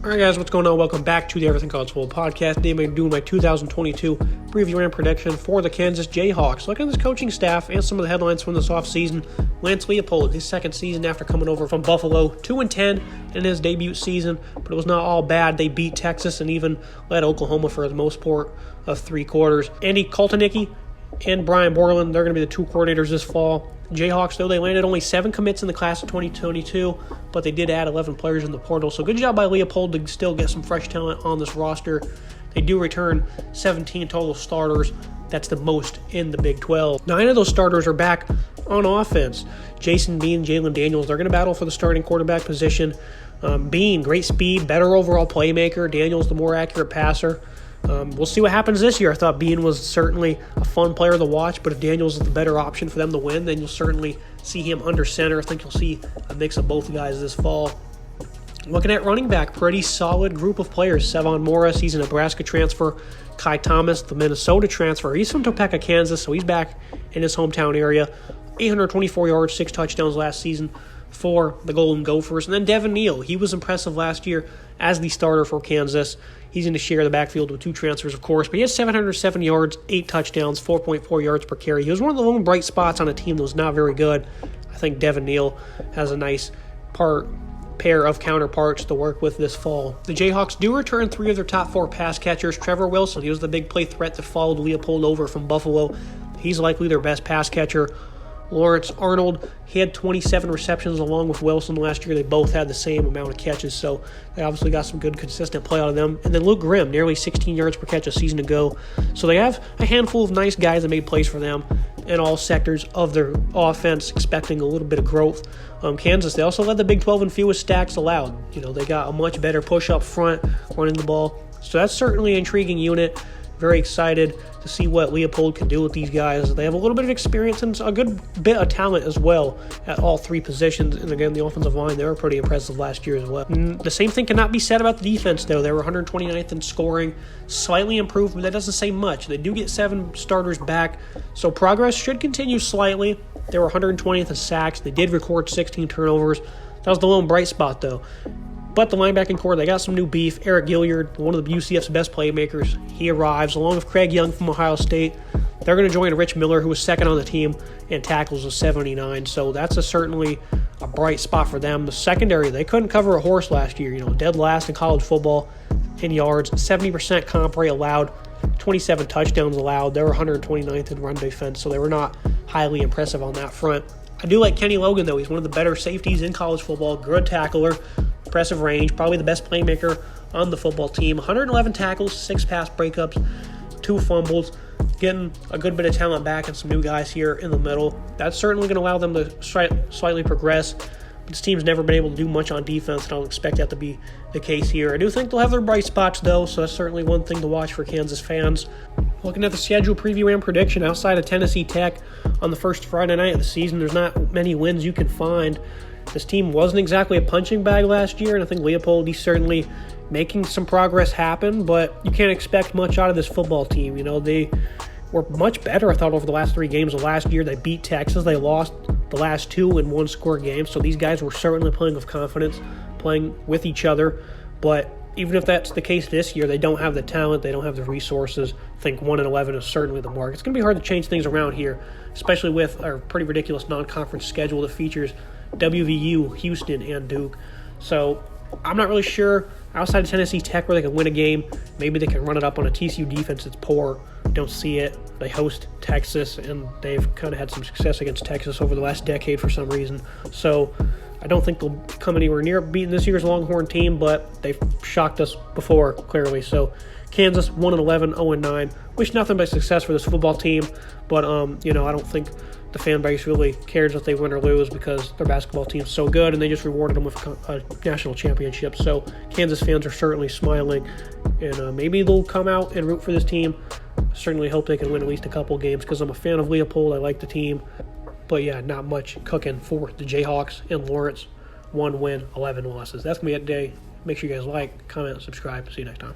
Alright guys, what's going on? Welcome back to the Everything College Football Podcast. Today I'm doing my 2022 preview and prediction for the Kansas Jayhawks. Looking at this coaching staff and some of the headlines from this offseason. Lance Leopold, his second season after coming over from Buffalo, 2-10 in his debut season, but it was not all bad. They beat Texas and even led Oklahoma for the most part of three quarters. Andy Kaltenicki and Brian Borland, they're going to be the two coordinators this fall. Jayhawks, though, they landed only 7 commits in the class of 2022, but they did add 11 players in the portal. So good job by Leopold to still get some fresh talent on this roster. They do return 17 total starters. That's the most in the Big 12. 9 of those starters are back on offense. Jason Bean, Jalen Daniels, they're going to battle for the starting quarterback position. Bean, great speed, better overall playmaker. Daniels, the more accurate passer. We'll see what happens this year. I thought Bean was certainly a fun player to watch, but if Daniels is the better option for them to win, then you'll certainly see him under center. I think you'll see a mix of both guys this fall. Looking at running back, pretty solid group of players. Sevon Morris, he's a Nebraska transfer. Kai Thomas, the Minnesota transfer. He's from Topeka, Kansas, so he's back in his hometown area. 824 yards, 6 touchdowns last season for the Golden Gophers. And then Devin Neal, he was impressive last year as the starter for Kansas. He's going to share the backfield with 2 transfers, of course, but he has 707 yards, 8 touchdowns, 4.4 yards per carry. He was one of the lone bright spots on a team that was not very good. I think Devin Neal has a nice pair of counterparts to work with this fall. The Jayhawks do return 3 of their top 4 pass catchers. Trevor Wilson, he was the big play threat that followed Leopold over from Buffalo. He's likely their best pass catcher. Lawrence Arnold, he had 27 receptions along with Wilson last year. They both had the same amount of catches, so they obviously got some good, consistent play out of them. And then Luke Grimm, nearly 16 yards per catch a season ago. So they have a handful of nice guys that made plays for them in all sectors of their offense, expecting a little bit of growth. Kansas, they also led the Big 12 in fewest stacks allowed. They got a much better push up front, running the ball. So that's certainly an intriguing unit. Very excited to see what Leopold can do with these guys. They have a little bit of experience and a good bit of talent as well at all 3 positions. And again, the offensive line, they were pretty impressive last year as well. The same thing cannot be said about the defense, though. They were 129th in scoring, slightly improved, but that doesn't say much. They do get 7 starters back, so progress should continue slightly. They were 120th in sacks. They did record 16 turnovers. That was the lone bright spot, though. But the linebacking core, they got some new beef. Eric Gilliard, one of the UCF's best playmakers, he arrives, along with Craig Young from Ohio State. They're going to join Rich Miller, who was second on the team, and tackles of 79. So that's certainly a bright spot for them. The secondary, they couldn't cover a horse last year. Dead last in college football in yards, 70% comp rate allowed, 27 touchdowns allowed. They were 129th in run defense, so they were not highly impressive on that front. I do like Kenny Logan, though. He's one of the better safeties in college football, good tackler. Impressive range, probably the best playmaker on the football team. 111 tackles, 6 pass breakups, 2 fumbles, getting a good bit of talent back and some new guys here in the middle. That's certainly going to allow them to slightly progress. But this team's never been able to do much on defense, and I don't expect that to be the case here. I do think they'll have their bright spots, though, so that's certainly one thing to watch for Kansas fans. Looking at the schedule preview and prediction, outside of Tennessee Tech on the first Friday night of the season, there's not many wins you can find. This team wasn't exactly a punching bag last year, and I think Leopold, he's certainly making some progress happen, but you can't expect much out of this football team. They were much better, I thought, over the last 3 games of last year. They beat Texas. They lost the last 2 in 1-score games, so these guys were certainly playing with confidence, playing with each other. But even if that's the case this year, they don't have the talent, they don't have the resources. I think 1-11 is certainly the mark. It's going to be hard to change things around here, especially with our pretty ridiculous non-conference schedule that features WVU, Houston, and Duke. So I'm not really sure outside of Tennessee Tech where they can win a game. Maybe they can run it up on a TCU defense that's poor. Don't see it. They host Texas, and they've kind of had some success against Texas over the last decade for some reason. So I don't think they'll come anywhere near beating this year's Longhorn team, but they've shocked us before, clearly. So Kansas, 1-11, 0-9. Wish nothing but success for this football team, but I don't think the fan base really cares if they win or lose because their basketball team's so good, and they just rewarded them with a national championship. So Kansas fans are certainly smiling, and maybe they'll come out and root for this team. Certainly hope they can win at least a couple games because I'm a fan of Leopold. I like the team. But yeah, not much cooking for the Jayhawks and Lawrence. 1 win, 11 losses. That's going to be it today. Make sure you guys like, comment, subscribe. See you next time.